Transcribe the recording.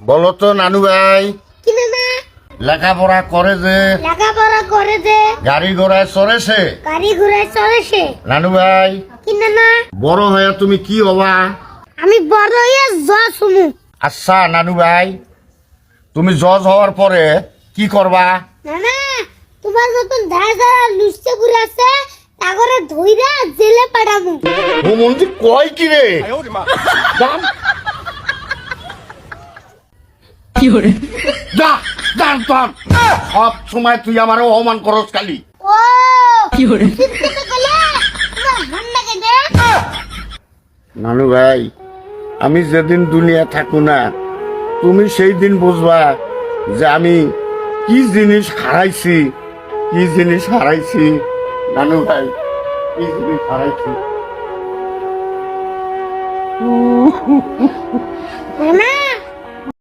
বলো তো নানু ভাই, কি নানা? লেখাপড়া করে যে গাড়ি ঘোড়ায় চড়েছে? গাড়ি ঘোড়ায় চড়েছে। নানু ভাই, কি নানা? বড় হয়ে তুমি কি হবা? আমি বড় হয়ে জজ হমু। আচ্ছা নানু ভাই, তুমি জজ হওয়ার পরে কি করবা? নানা, তোমার মতন ধারা লুচতে ঘুরে আছে তাগরে ধইরা জেলে পাঠামু। ও মন্দির কয় কি রে? জান। যা জান তোর। সব সময় তুই আমার অপমান করস খালি। ও চিন্তা করলে তোমার হান্না কেটে। নানু ভাই, আমি যেদিন দুনিয়া থাকু না, তুমি সেই দিন বুঝবা যে আমি কি জিনিস হারাইছি। নানু ভাই, কি জিনিস হারাইছি। নানা,